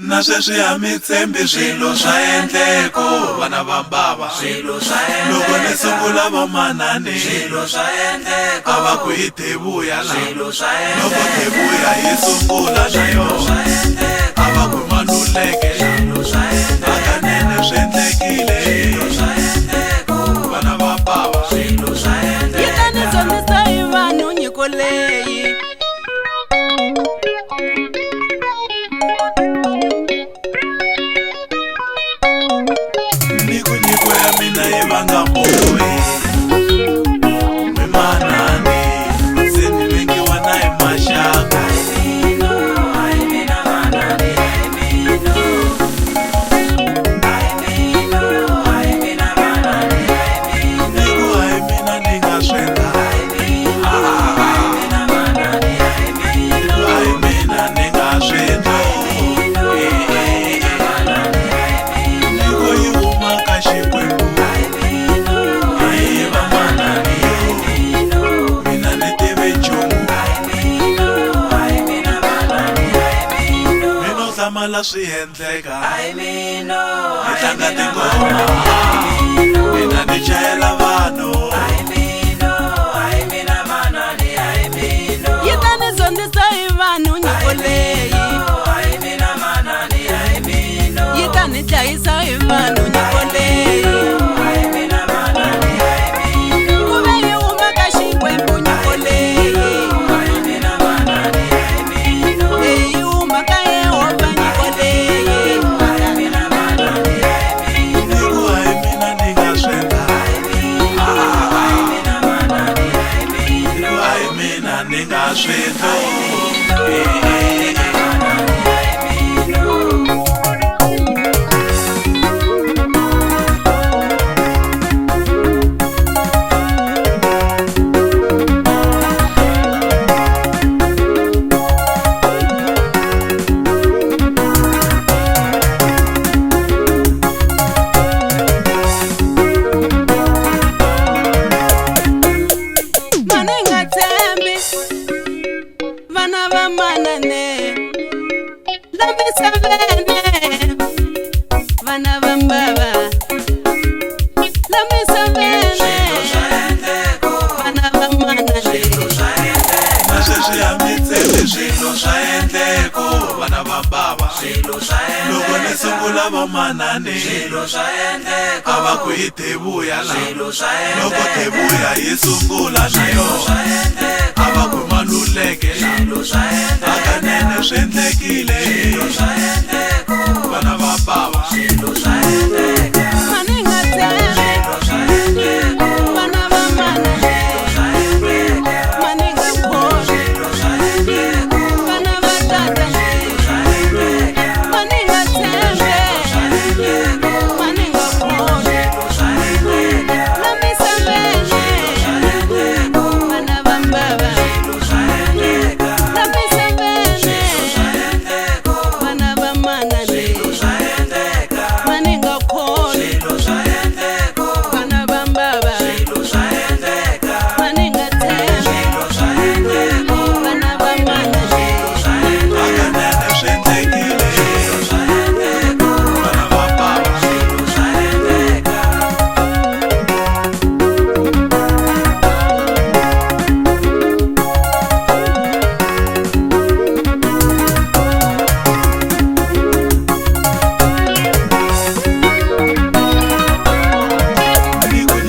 na sweswi a mi tshembi swilo swa endleko vana va mbava loko ni sungula vamanani a va ku hi Tevuya la loko Tevuya yi sungula na yona a va ku Maluleke hakanene swi endlekile vana va mbava yi ta ni dyondzisa hi vanhu nyiko leyi nyiko ya mina yi vanga mbohi mimanani se ni vengiwa na hi maxaka mala swi endleka hi tlanga tingoma mina ni chayela vanhu yi ta ni dyondzisa hi vanhu nyiko leyi yi ta ni dlayisa hi vanhu nyiko leyi ku ve yi huma ka Xikwembu nyiko leyi yi huma ka Yehovha nyiko leyi hikuva hi mina ni nga swi endla hikuva hi mina ni nga swi endla vana va manane la misavene vana va mbava la misavene vana va manane na sweswi a mi tshembi swilo swa endleko vana va mbava loko ni sungula vamanani a va ku hi Tevuya la loko Tevuya yi sungula na yona a va ku Maluleke hakanene swi endlekile vana va mbava mani nga tshembi vana va manane mani nga khomi vana va tata mani nga tshembi mani nga khomi la misavene vana va mbava la misavene vana va manane mani nga khomi vana va mbava mani nga tshembi vana va manane hakanene swi endlekile vana va mbava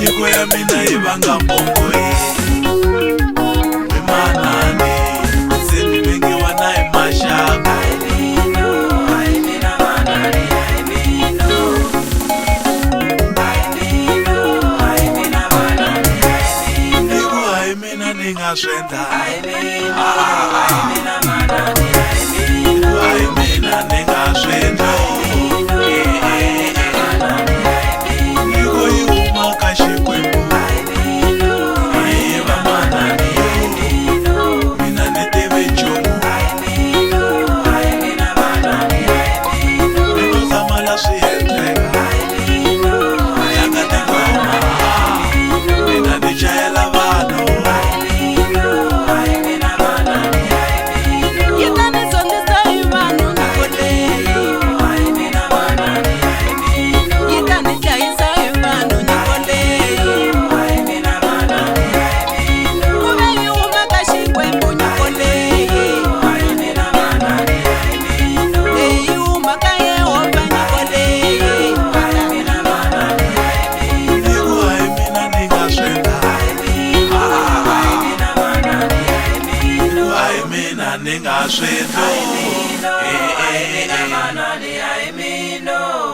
nyiko ya mina yi vanga mbongoyi mimanani se ni vengiwa na hi maxaka hikuva hi mina ni nga swi endla hikuva hi mina ni nga swi endla nyiko yi huma ka Xikwembu hi vamanani mina ni tivi nchumu no zamala swi endleka tlanga tingoma mina ni chayela vanhu mina ni nga swi ndlo manani a hi mino